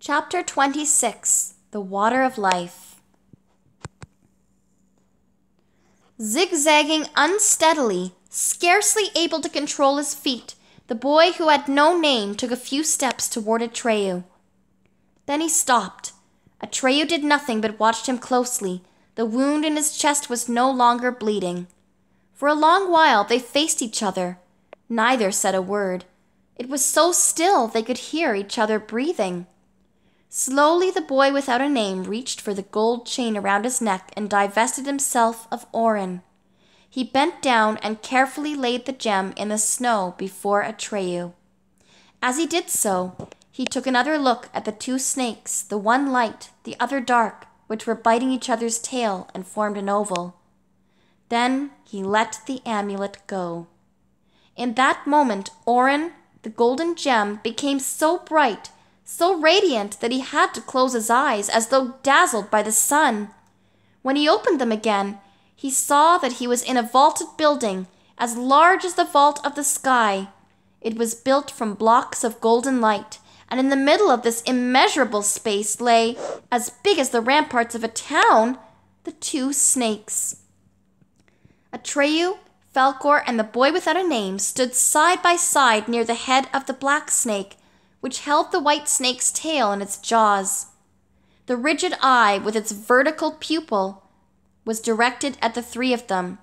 Chapter 26 The Water of Life. Zigzagging unsteadily, scarcely able to control his feet, the boy who had no name took a few steps toward Atreyu. Then he stopped. Atreyu did nothing but watched him closely. The wound in his chest was no longer bleeding. For a long while they faced each other. Neither said a word. It was so still they could hear each other breathing. Slowly the boy without a name reached for the gold chain around his neck and divested himself of Orin. He bent down and carefully laid the gem in the snow before Atreyu. As he did so, he took another look at the two snakes, the one light, the other dark, which were biting each other's tail and formed an oval. Then he let the amulet go. In that moment, Orin, the golden gem, became so bright, so radiant that he had to close his eyes as though dazzled by the sun. When he opened them again, he saw that he was in a vaulted building as large as the vault of the sky. It was built from blocks of golden light, and in the middle of this immeasurable space lay, as big as the ramparts of a town, the two snakes. Atreyu, Falkor, and the boy without a name stood side by side near the head of the black snake, which held the white snake's tail in its jaws. The rigid eye, with its vertical pupil, was directed at the three of them.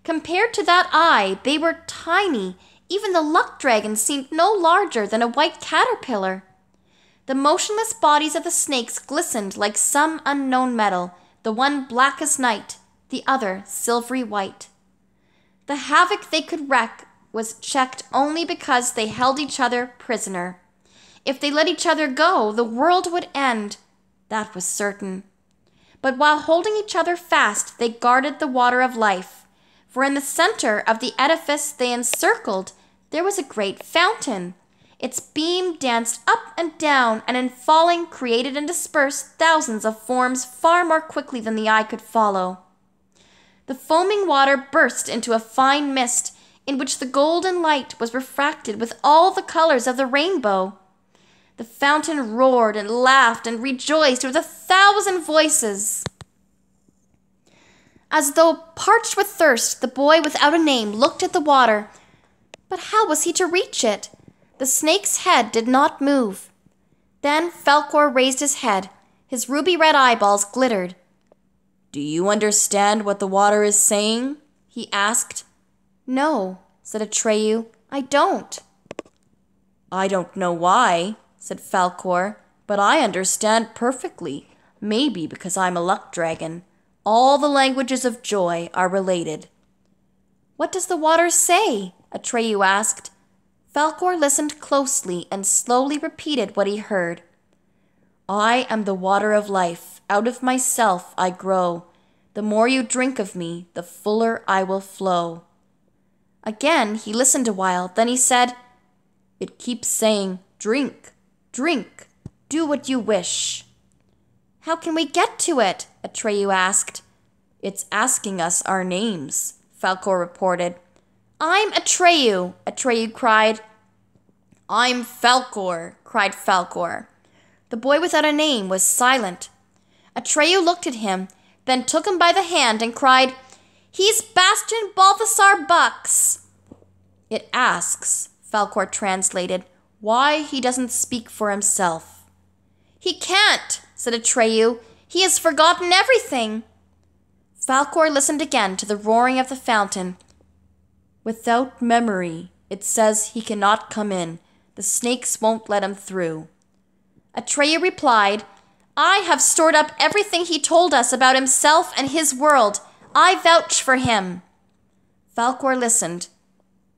Compared to that eye, they were tiny. Even the luck dragon seemed no larger than a white caterpillar. The motionless bodies of the snakes glistened like some unknown metal, the one black as night, the other silvery white. The havoc they could wreak was checked only because they held each other prisoner. If they let each other go, the world would end. That was certain. But while holding each other fast, they guarded the water of life. For in the center of the edifice they encircled, there was a great fountain. Its beam danced up and down, and in falling created and dispersed thousands of forms far more quickly than the eye could follow. The foaming water burst into a fine mist, in which the golden light was refracted with all the colors of the rainbow. The fountain roared and laughed and rejoiced with 1,000 voices. As though parched with thirst, the boy without a name looked at the water. But how was he to reach it? The snake's head did not move. Then Falkor raised his head. His ruby-red eyeballs glittered. "Do you understand what the water is saying?" he asked. "No," said Atreyu, "I don't." "I don't know why," said Falkor, "but I understand perfectly. Maybe because I'm a luck dragon. All the languages of joy are related." "What does the water say?" Atreyu asked. Falkor listened closely and slowly repeated what he heard. "I am the water of life. Out of myself I grow. The more you drink of me, the fuller I will flow." Again he listened a while, then he said, "It keeps saying, drink, drink, do what you wish." "How can we get to it?" Atreyu asked. "It's asking us our names," Falkor reported. "I'm Atreyu," Atreyu cried. "I'm Falkor," cried Falkor. The boy without a name was silent. Atreyu looked at him, then took him by the hand and cried, "He's Bastian Balthasar Bux." "It asks," Falkor translated, "why he doesn't speak for himself." "He can't," said Atreyu. "He has forgotten everything." Falkor listened again to the roaring of the fountain. "Without memory, it says he cannot come in. The snakes won't let him through." Atreyu replied, "I have stored up everything he told us about himself and his world. I vouch for him." Falkor listened.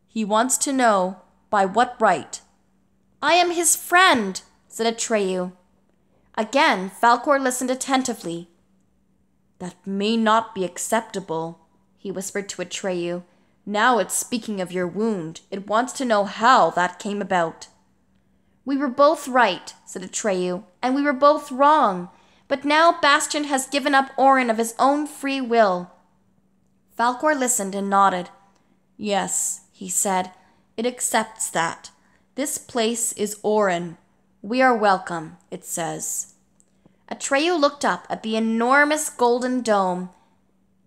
"He wants to know, by what right?" "I am his friend," said Atreyu. Again Falkor listened attentively. "That may not be acceptable," he whispered to Atreyu. "Now it's speaking of your wound. It wants to know how that came about." "We were both right," said Atreyu, "and we were both wrong. But now Bastian has given up Orin of his own free will." Falkor listened and nodded. "Yes," he said, "it accepts that. This place is Orin. We are welcome, it says. Atreyu looked up at the enormous golden dome.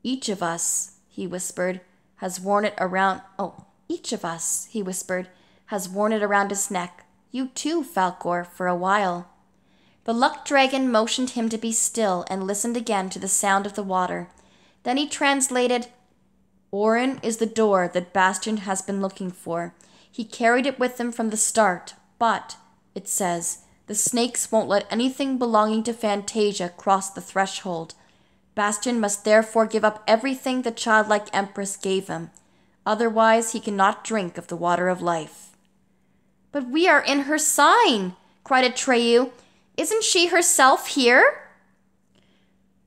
Each of us, he whispered, has worn it around... Oh, each of us, he whispered, has worn it around his neck. You too, Falkor, for a while. The luck dragon motioned him to be still and listened again to the sound of the water. Then he translated, Orin is the door that Bastian has been looking for. He carried it with him from the start, but, it says, the snakes won't let anything belonging to Fantasia cross the threshold. Bastian must therefore give up everything the childlike empress gave him. Otherwise he cannot drink of the water of life. But we are in her sign, cried Atreyu. Isn't she herself here?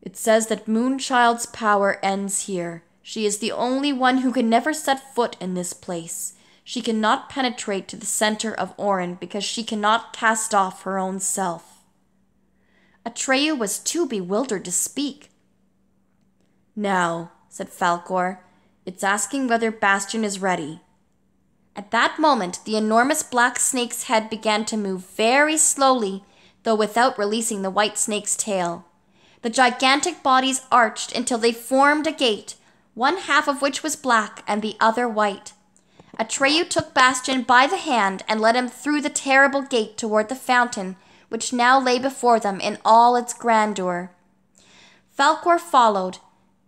It says that Moonchild's power ends here. She is the only one who can never set foot in this place. She cannot penetrate to the center of Orin because she cannot cast off her own self. Atreyu was too bewildered to speak. Now, said Falkor, it's asking whether Bastian is ready. At that moment, the enormous black snake's head began to move very slowly, though without releasing the white snake's tail. The gigantic bodies arched until they formed a gate, one half of which was black and the other white. Atreyu took Bastian by the hand and led him through the terrible gate toward the fountain, which now lay before them in all its grandeur. Falkor followed.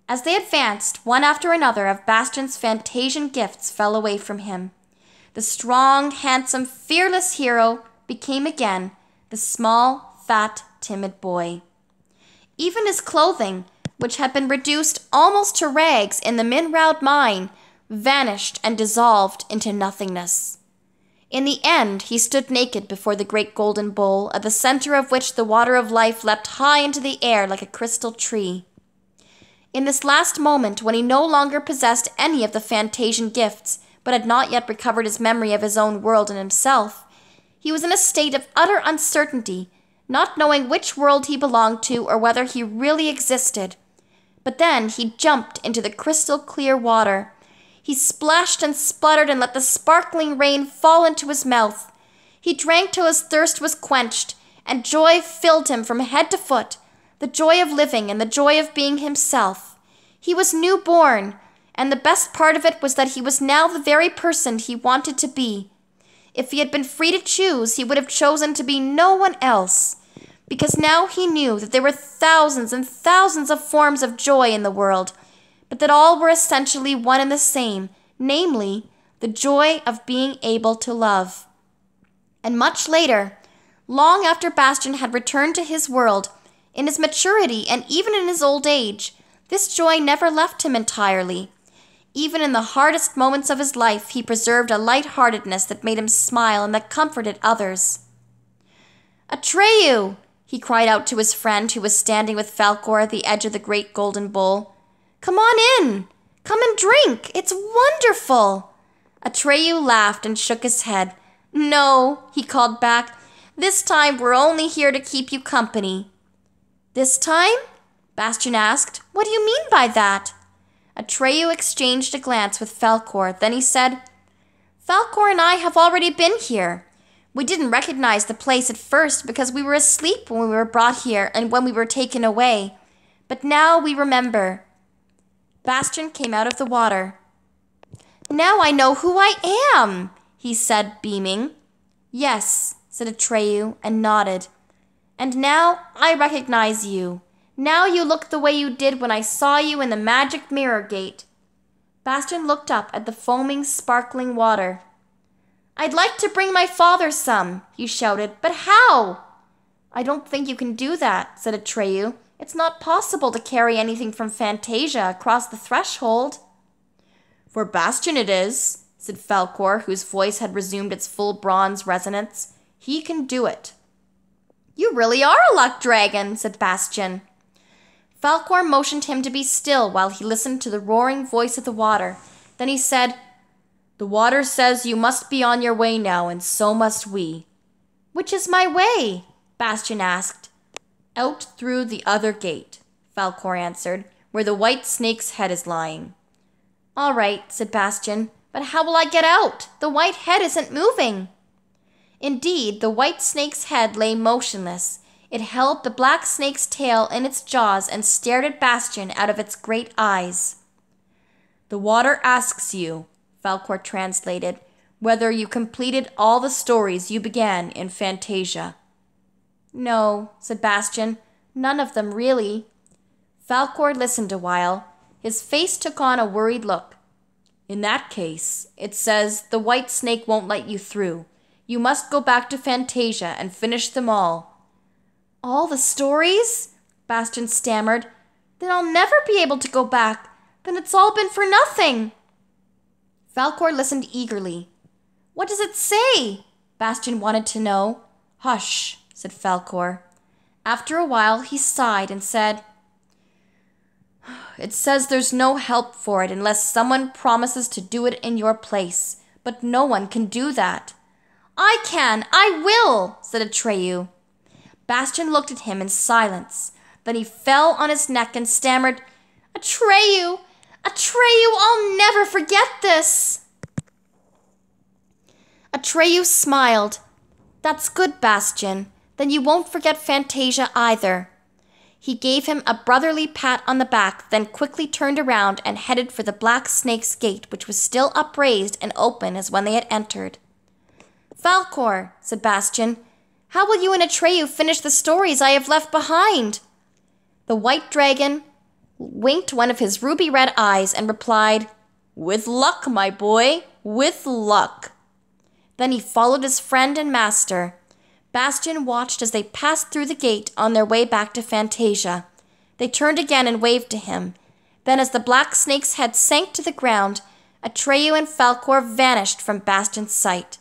As they advanced, one after another of Bastian's Fantasian gifts fell away from him. The strong, handsome, fearless hero became again the small, fat, timid boy. Even his clothing, which had been reduced almost to rags in the Minraud mine, vanished and dissolved into nothingness. In the end, he stood naked before the great golden bowl, at the center of which the water of life leapt high into the air like a crystal tree. In this last moment, when he no longer possessed any of the Fantasian gifts, but had not yet recovered his memory of his own world and himself, he was in a state of utter uncertainty, not knowing which world he belonged to or whether he really existed. But then he jumped into the crystal clear water. He splashed and spluttered and let the sparkling rain fall into his mouth. He drank till his thirst was quenched, and joy filled him from head to foot, the joy of living and the joy of being himself. He was newborn, and the best part of it was that he was now the very person he wanted to be. If he had been free to choose, he would have chosen to be no one else, because now he knew that there were thousands and thousands of forms of joy in the world, but that all were essentially one and the same, namely, the joy of being able to love. And much later, long after Bastian had returned to his world, in his maturity and even in his old age, this joy never left him entirely. Even in the hardest moments of his life, he preserved a light-heartedness that made him smile and that comforted others. "Atreyu!" he cried out to his friend who was standing with Falkor at the edge of the great golden bowl. "Come on in! Come and drink! It's wonderful!" Atreyu laughed and shook his head. "No," he called back. "This time we're only here to keep you company." "This time?" Bastian asked. "What do you mean by that?" Atreyu exchanged a glance with Falkor. Then he said, "Falkor and I have already been here. We didn't recognize the place at first because we were asleep when we were brought here and when we were taken away. But now we remember." Bastian came out of the water. "Now I know who I am," he said, beaming. "Yes," said Atreyu, and nodded. "And now I recognize you. Now you look the way you did when I saw you in the magic mirror gate." Bastian looked up at the foaming, sparkling water. "I'd like to bring my father some," he shouted. "But how?" "I don't think you can do that," said Atreyu. "It's not possible to carry anything from Fantasia across the threshold." "For Bastian it is," said Falkor, whose voice had resumed its full bronze resonance. "He can do it." "You really are a luck dragon," said Bastian. Falkor motioned him to be still while he listened to the roaring voice of the water. Then he said, "The water says you must be on your way now, and so must we." "Which is my way?" Bastian asked. "Out through the other gate," Falkor answered, "where the white snake's head is lying." "All right," said Bastian, "but how will I get out? The white head isn't moving." Indeed, the white snake's head lay motionless. It held the black snake's tail in its jaws and stared at Bastian out of its great eyes. "The water asks you," Falkor translated, "whether you completed all the stories you began in Fantasia." "No," said Bastian, "none of them really." Falkor listened a while. His face took on a worried look. "In that case, it says the white snake won't let you through. You must go back to Fantasia and finish them all." "All the stories?" Bastian stammered. "Then I'll never be able to go back. Then it's all been for nothing." Falkor listened eagerly. "What does it say?" Bastian wanted to know. "Hush," said Falkor. After a while he sighed and said, "It says there's no help for it unless someone promises to do it in your place, but no one can do that." "I can! I will!" said Atreyu. Bastian looked at him in silence. Then he fell on his neck and stammered, "Atreyu! Atreyu, I'll never forget this!" Atreyu smiled. "That's good, Bastian. Then you won't forget Fantasia either." He gave him a brotherly pat on the back, then quickly turned around and headed for the Black Snake's gate, which was still upraised and open as when they had entered. "Falkor," said Bastian, "how will you and Atreyu finish the stories I have left behind?" The white dragon winked one of his ruby-red eyes and replied, "With luck, my boy, with luck." Then he followed his friend and master. Bastian watched as they passed through the gate on their way back to Fantasia. They turned again and waved to him. Then as the black snake's head sank to the ground, Atreyu and Falkor vanished from Bastian's sight.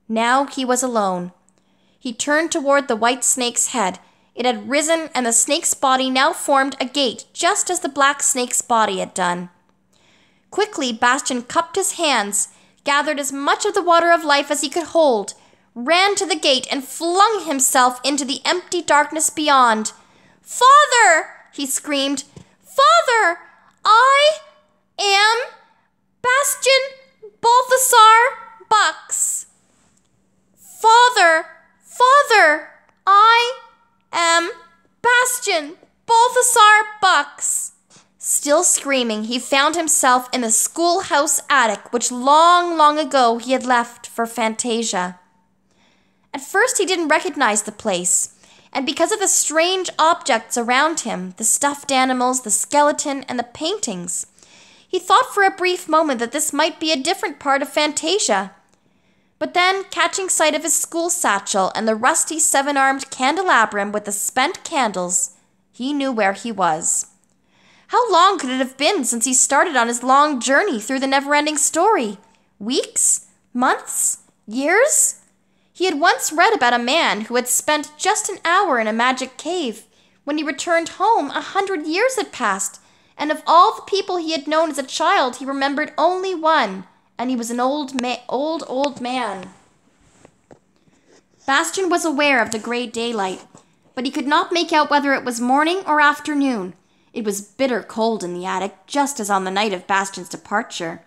Now he was alone. He turned toward the white snake's head. It had risen, and the snake's body now formed a gate, just as the black snake's body had done. Quickly, Bastian cupped his hands, gathered as much of the water of life as he could hold, ran to the gate, and flung himself into the empty darkness beyond. "Father!" he screamed. "Father! I am Bastian Balthasar Bucks! Father! Father! I am Bastian Balthasar Bucks!" Still screaming, he found himself in the schoolhouse attic, which long, long ago he had left for Fantasia. At first he didn't recognize the place, and because of the strange objects around him, the stuffed animals, the skeleton, and the paintings, he thought for a brief moment that this might be a different part of Fantasia. But then, catching sight of his school satchel and the rusty seven-armed candelabrum with the spent candles, he knew where he was. How long could it have been since he started on his long journey through the Neverending Story? Weeks? Months? Years? He had once read about a man who had spent just an hour in a magic cave. When he returned home, 100 years had passed, and of all the people he had known as a child, he remembered only one, and he was an old man. Bastian was aware of the gray daylight, but he could not make out whether it was morning or afternoon. It was bitter cold in the attic, just as on the night of Bastian's departure.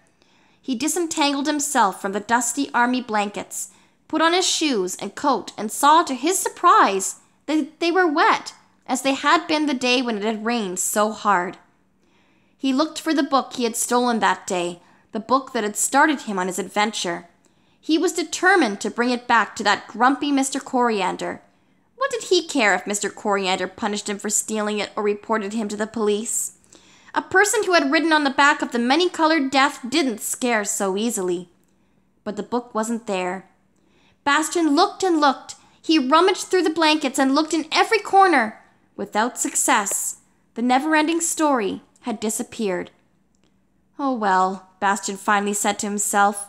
He disentangled himself from the dusty army blankets, put on his shoes and coat, and saw to his surprise that they were wet, as they had been the day when it had rained so hard. He looked for the book he had stolen that day, the book that had started him on his adventure. He was determined to bring it back to that grumpy Mr. Coriander. What did he care if Mr. Coriander punished him for stealing it or reported him to the police? A person who had ridden on the back of the many-colored death didn't scare so easily. But the book wasn't there. Bastian looked and looked. He rummaged through the blankets and looked in every corner. Without success. The Neverending Story had disappeared. "Oh well," Bastian finally said to himself.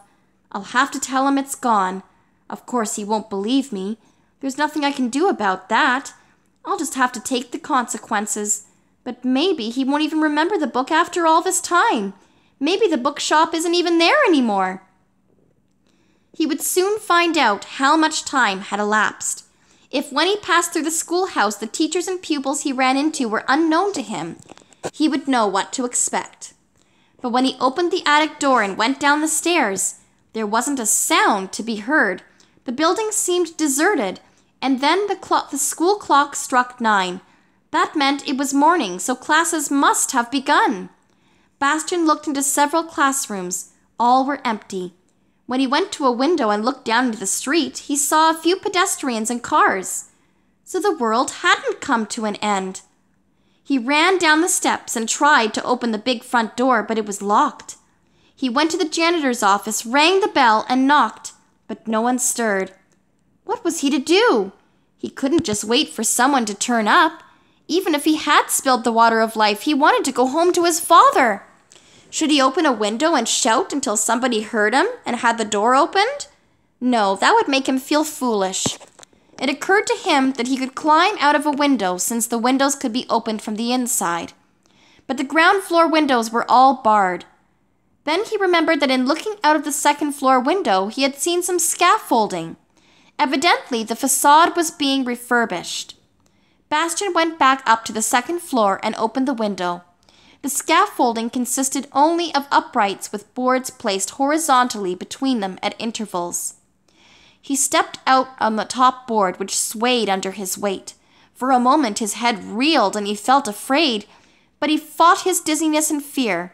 "I'll have to tell him it's gone. Of course he won't believe me. There's nothing I can do about that. I'll just have to take the consequences. But maybe he won't even remember the book after all this time. Maybe the bookshop isn't even there anymore." He would soon find out how much time had elapsed. If when he passed through the schoolhouse the teachers and pupils he ran into were unknown to him, he would know what to expect. But when he opened the attic door and went down the stairs, there wasn't a sound to be heard, The building seemed deserted, and then the school clock struck 9. That meant it was morning, so classes must have begun. Bastian looked into several classrooms. All were empty. When he went to a window and looked down into the street, he saw a few pedestrians and cars. So the world hadn't come to an end. He ran down the steps and tried to open the big front door, but it was locked. He went to the janitor's office, rang the bell, and knocked, but no one stirred. What was he to do? He couldn't just wait for someone to turn up. Even if he had spilled the water of life, he wanted to go home to his father. Should he open a window and shout until somebody heard him and had the door opened? No, that would make him feel foolish. It occurred to him that he could climb out of a window since the windows could be opened from the inside. But the ground floor windows were all barred. Then he remembered that in looking out of the second floor window, he had seen some scaffolding. Evidently, the facade was being refurbished. Bastian went back up to the second floor and opened the window. The scaffolding consisted only of uprights with boards placed horizontally between them at intervals. He stepped out on the top board, which swayed under his weight. For a moment his head reeled and he felt afraid, but he fought his dizziness and fear.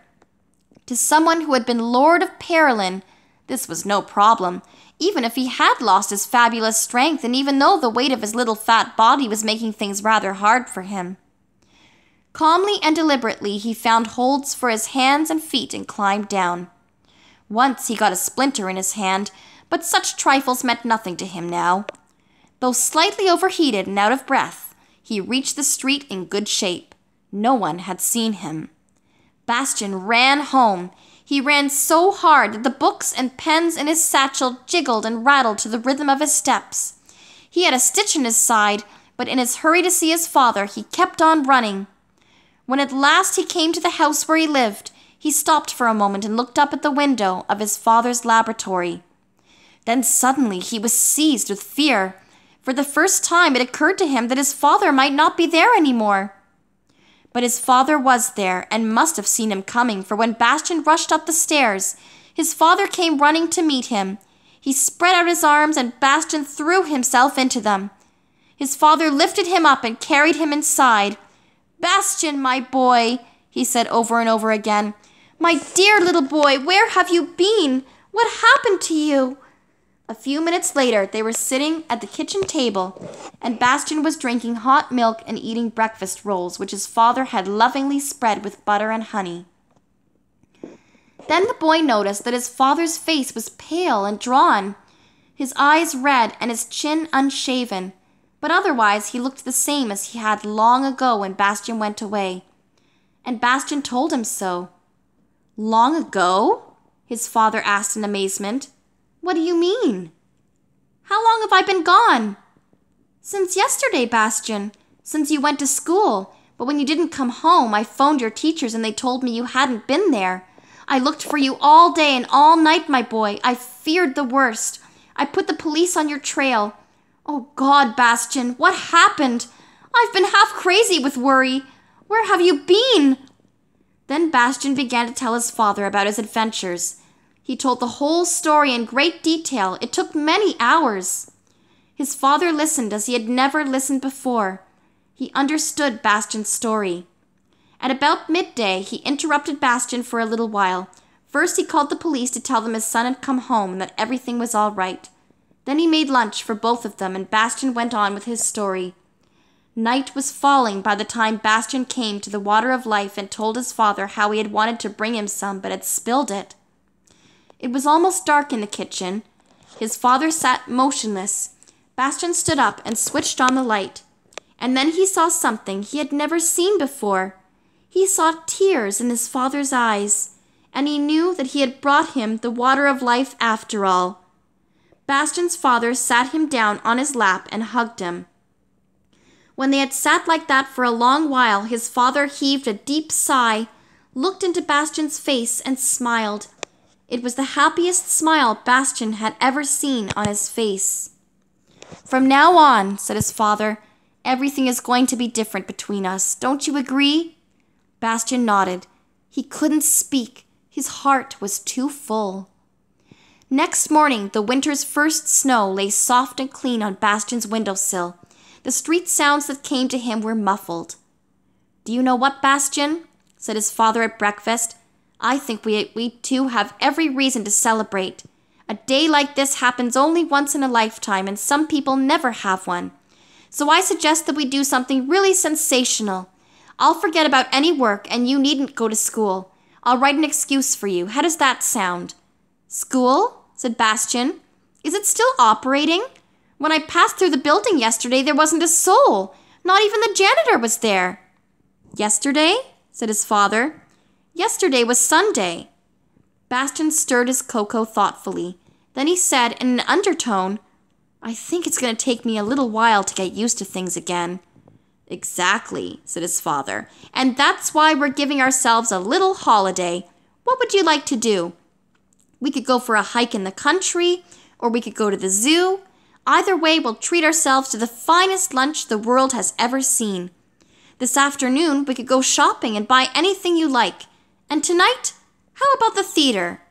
To someone who had been Lord of Perilin, this was no problem, even if he had lost his fabulous strength and even though the weight of his little fat body was making things rather hard for him. Calmly and deliberately he found holds for his hands and feet and climbed down. Once he got a splinter in his hand, but such trifles meant nothing to him now. Though slightly overheated and out of breath, he reached the street in good shape. No one had seen him. Bastian ran home. He ran so hard that the books and pens in his satchel jiggled and rattled to the rhythm of his steps. He had a stitch in his side, but in his hurry to see his father, he kept on running. When at last he came to the house where he lived, he stopped for a moment and looked up at the window of his father's laboratory. Then suddenly he was seized with fear. For the first time it occurred to him that his father might not be there anymore. But his father was there and must have seen him coming, for when Bastian rushed up the stairs, his father came running to meet him. He spread out his arms and Bastian threw himself into them. His father lifted him up and carried him inside. "Bastian, my boy," he said over and over again. "My dear little boy, where have you been? What happened to you?" A few minutes later, they were sitting at the kitchen table, and Bastian was drinking hot milk and eating breakfast rolls, which his father had lovingly spread with butter and honey. Then the boy noticed that his father's face was pale and drawn, his eyes red and his chin unshaven, but otherwise he looked the same as he had long ago when Bastian went away. And Bastian told him so. "Long ago?" his father asked in amazement. "What do you mean?" "How long have I been gone?" "Since yesterday, Bastian, since you went to school. But when you didn't come home, I phoned your teachers and they told me you hadn't been there. I looked for you all day and all night, my boy. I feared the worst. I put the police on your trail. Oh God, Bastian, what happened? I've been half crazy with worry. Where have you been?" Then Bastian began to tell his father about his adventures. He told the whole story in great detail. It took many hours. His father listened as he had never listened before. He understood Bastian's story. At about midday, he interrupted Bastian for a little while. First, he called the police to tell them his son had come home and that everything was all right. Then he made lunch for both of them, and Bastian went on with his story. Night was falling by the time Bastian came to the water of life and told his father how he had wanted to bring him some but had spilled it. It was almost dark in the kitchen. His father sat motionless. Bastian stood up and switched on the light. And then he saw something he had never seen before. He saw tears in his father's eyes, and he knew that he had brought him the water of life after all. Bastian's father sat him down on his lap and hugged him. When they had sat like that for a long while, his father heaved a deep sigh, looked into Bastian's face, and smiled. It was the happiest smile Bastian had ever seen on his face. "From now on," said his father, "everything is going to be different between us. Don't you agree?" Bastian nodded. He couldn't speak. His heart was too full. Next morning, the winter's first snow lay soft and clean on Bastian's windowsill. The street sounds that came to him were muffled. "Do you know what, Bastian?" said his father at breakfast. "I think we too have every reason to celebrate. A day like this happens only once in a lifetime, and some people never have one. So I suggest that we do something really sensational. I'll forget about any work, and you needn't go to school. I'll write an excuse for you. How does that sound?" "School?" said Bastian. "Is it still operating? When I passed through the building yesterday, there wasn't a soul. Not even the janitor was there." "Yesterday?" said his father. "Yesterday was Sunday." Bastian stirred his cocoa thoughtfully. Then he said in an undertone, "I think it's going to take me a little while to get used to things again." "Exactly," said his father. "And that's why we're giving ourselves a little holiday. What would you like to do? We could go for a hike in the country, or we could go to the zoo. Either way, we'll treat ourselves to the finest lunch the world has ever seen. This afternoon, we could go shopping and buy anything you like. And tonight, how about the theater?"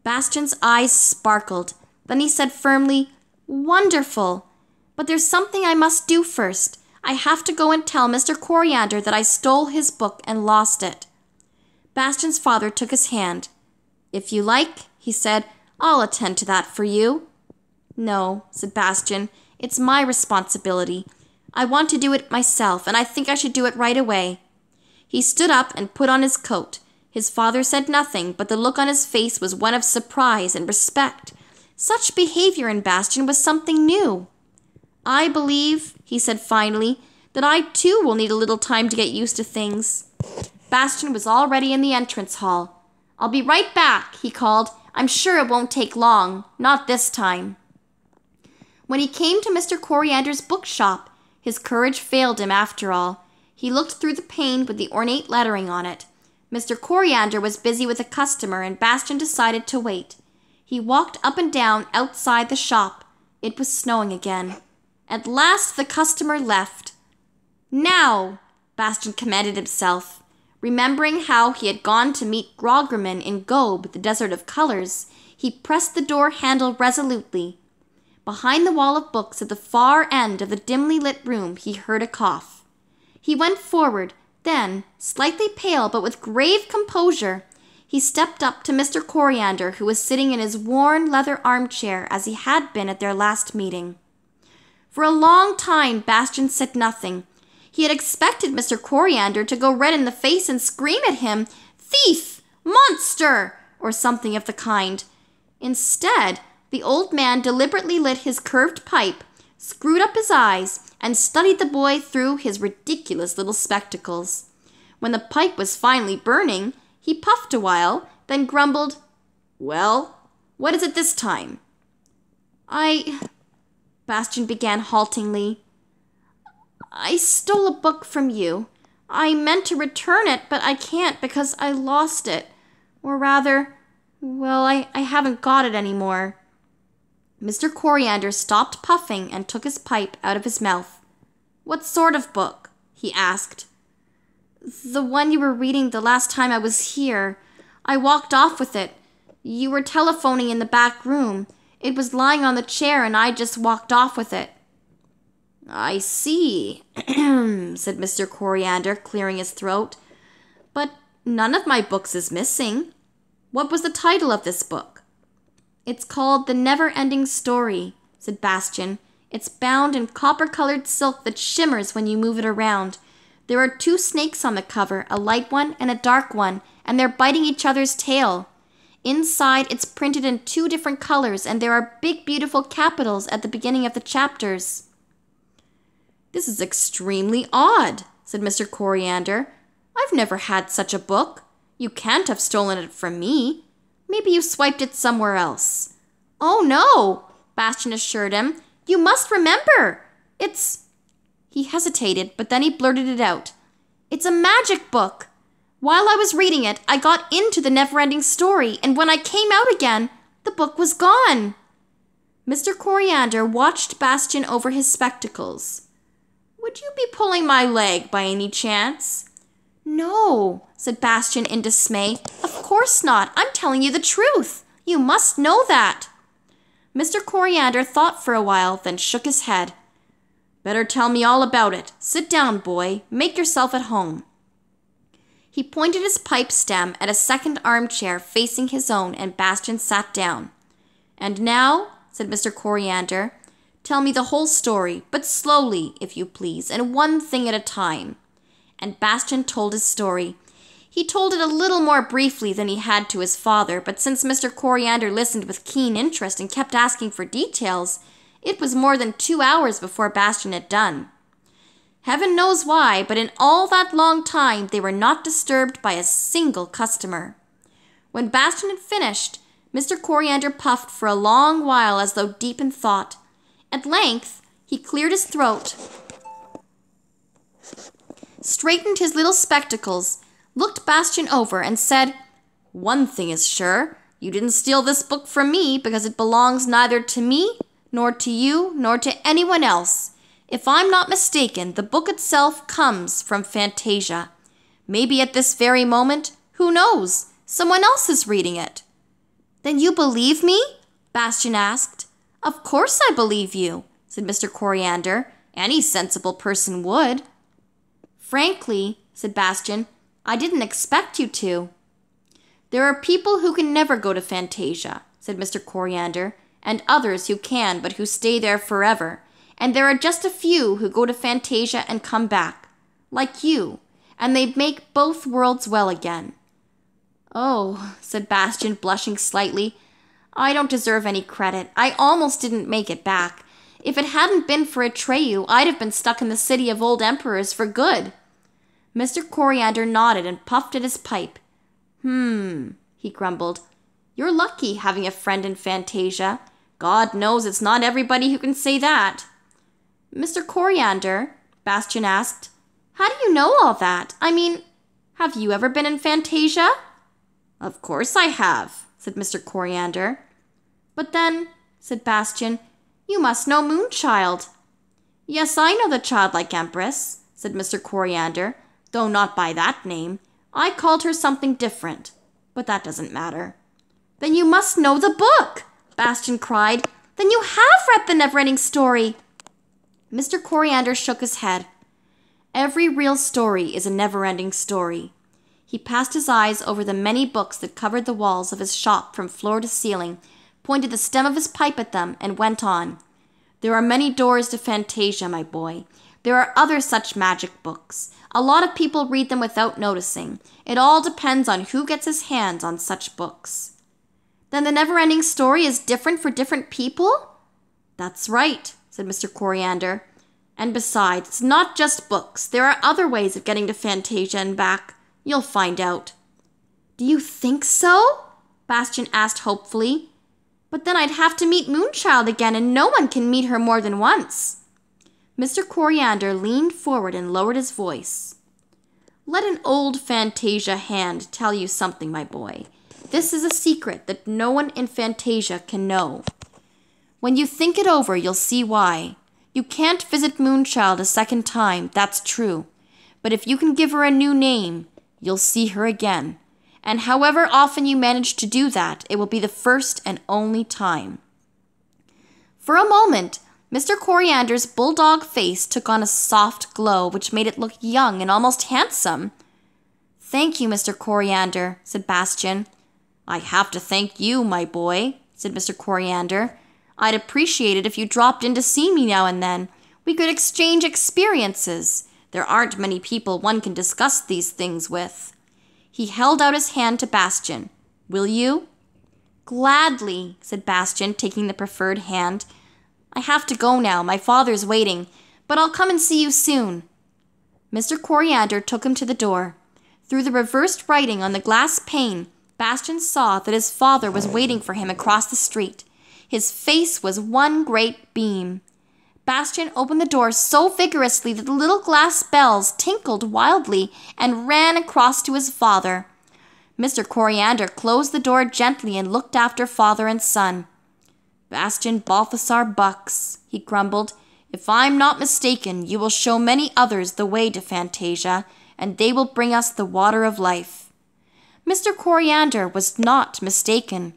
Bastian's eyes sparkled. Then he said firmly, "Wonderful! But there's something I must do first. I have to go and tell Mr. Coriander that I stole his book and lost it." Bastian's father took his hand. "If you like," he said, "I'll attend to that for you." "No," said Bastian, "it's my responsibility. I want to do it myself, and I think I should do it right away." He stood up and put on his coat. His father said nothing, but the look on his face was one of surprise and respect. Such behavior in Bastian was something new. "I believe," he said finally, "that I too will need a little time to get used to things." Bastian was already in the entrance hall. "I'll be right back," he called. "I'm sure it won't take long. Not this time." When he came to Mr. Coriander's bookshop, his courage failed him after all. He looked through the pane with the ornate lettering on it. Mr. Coriander was busy with a customer, and Bastian decided to wait. He walked up and down outside the shop. It was snowing again. At last the customer left. "Now!" Bastian commanded himself. Remembering how he had gone to meet Groggerman in Gobe, the Desert of Colors, he pressed the door handle resolutely. Behind the wall of books at the far end of the dimly lit room, he heard a cough. He went forward. Then, slightly pale but with grave composure, he stepped up to Mr. Coriander, who was sitting in his worn leather armchair as he had been at their last meeting. For a long time Bastian said nothing. He had expected Mr. Coriander to go red in the face and scream at him, "Thief! Monster!" or something of the kind. Instead, the old man deliberately lit his curved pipe, screwed up his eyes, and studied the boy through his ridiculous little spectacles. When the pipe was finally burning, he puffed a while, then grumbled, "Well, what is it this time?" Bastian began haltingly. "I stole a book from you. I meant to return it, but I can't because I lost it. Or rather, well, I haven't got it anymore." Mr. Coriander stopped puffing and took his pipe out of his mouth. "What sort of book?" he asked. "The one you were reading the last time I was here. I walked off with it. You were telephoning in the back room. It was lying on the chair and I just walked off with it." "I see," said Mr. Coriander, clearing his throat. "But none of my books is missing. What was the title of this book?" "It's called The Neverending Story," said Bastian. "It's bound in copper-colored silk that shimmers when you move it around. There are 2 snakes on the cover, a light one and a dark one, and they're biting each other's tail. Inside, it's printed in 2 different colors, and there are big, beautiful capitals at the beginning of the chapters." "This is extremely odd," said Mr. Coriander. "I've never had such a book. You can't have stolen it from me. Maybe you swiped it somewhere else." "Oh, no," Bastian assured him. "You must remember. It's—" He hesitated, but then he blurted it out. "It's a magic book. While I was reading it, I got into the Neverending Story, and when I came out again, the book was gone." Mr. Coriander watched Bastian over his spectacles. "Would you be pulling my leg by any chance?" "No," said Bastian in dismay. "Of course not. I'm telling you the truth. You must know that." Mr. Coriander thought for a while, then shook his head. "Better tell me all about it. Sit down, boy. Make yourself at home." He pointed his pipe stem at a second armchair facing his own, and Bastian sat down. "And now," said Mr. Coriander, "tell me the whole story, but slowly, if you please, and one thing at a time." And Bastian told his story. He told it a little more briefly than he had to his father, but since Mr. Coriander listened with keen interest and kept asking for details, it was more than 2 hours before Bastian had done. Heaven knows why, but in all that long time they were not disturbed by a single customer. When Bastian had finished, Mr. Coriander puffed for a long while as though deep in thought. At length, he cleared his throat, straightened his little spectacles, looked Bastian over, and said, "One thing is sure, you didn't steal this book from me because it belongs neither to me, nor to you, nor to anyone else. If I'm not mistaken, the book itself comes from Fantasia. Maybe at this very moment, who knows, someone else is reading it." "Then you believe me?" Bastian asked. "Of course I believe you," said Mr. Coriander. "Any sensible person would." "Frankly," said Bastian, "I didn't expect you to." "There are people who can never go to Fantasia," said Mr. Coriander, "and others who can, but who stay there forever. And there are just a few who go to Fantasia and come back, like you, and they make both worlds well again." "Oh," said Bastian, blushing slightly, "I don't deserve any credit. I almost didn't make it back. If it hadn't been for Atreyu, I'd have been stuck in the city of old emperors for good." Mr. Coriander nodded and puffed at his pipe. He grumbled. "You're lucky having a friend in Fantasia. God knows it's not everybody who can say that." "Mr. Coriander," Bastian asked, "how do you know all that? I mean, have you ever been in Fantasia?" "Of course I have," said Mr. Coriander. "But then," said Bastian, "you must know Moonchild." "Yes, I know the childlike empress," said Mr. Coriander, "though not by that name. I called her something different, but that doesn't matter." "Then you must know the book!" Bastian cried. "Then you have read the Neverending Story!" Mr. Coriander shook his head. Every real story is a never-ending story. He passed his eyes over the many books that covered the walls of his shop from floor to ceiling, pointed the stem of his pipe at them, and went on. "There are many doors to Fantasia, my boy. There are other such magic books. A lot of people read them without noticing. It all depends on who gets his hands on such books." "Then the Neverending Story is different for different people?" "That's right," said Mr. Coriander. "And besides, it's not just books. There are other ways of getting to Fantasia and back. You'll find out." "Do you think so?" Bastian asked hopefully. "But then I'd have to meet Moonchild again, and no one can meet her more than once." Mr. Coriander leaned forward and lowered his voice. "Let an old Fantasia hand tell you something, my boy. This is a secret that no one in Fantasia can know. When you think it over, you'll see why. You can't visit Moonchild a second time, that's true. But if you can give her a new name, you'll see her again. And however often you manage to do that, it will be the first and only time." For a moment, Mr. Coriander's bulldog face took on a soft glow which made it look young and almost handsome. "Thank you, Mr. Coriander," said Bastian. "I have to thank you, my boy," said Mr. Coriander. "I'd appreciate it if you dropped in to see me now and then. We could exchange experiences. There aren't many people one can discuss these things with." He held out his hand to Bastian. "Will you?" "Gladly," said Bastian, taking the preferred hand. "I have to go now. My father's waiting, but I'll come and see you soon." Mr. Coriander took him to the door. Through the reversed writing on the glass pane, Bastian saw that his father was waiting for him across the street. His face was one great beam. Bastian opened the door so vigorously that the little glass bells tinkled wildly and ran across to his father. Mr. Coriander closed the door gently and looked after father and son. "Bastian Balthasar Bucks," he grumbled, "if I'm not mistaken, you will show many others the way to Fantasia, and they will bring us the water of life." Mr. Coriander was not mistaken.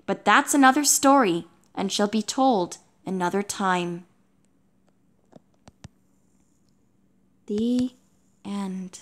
But that's another story, and shall be told another time. The end.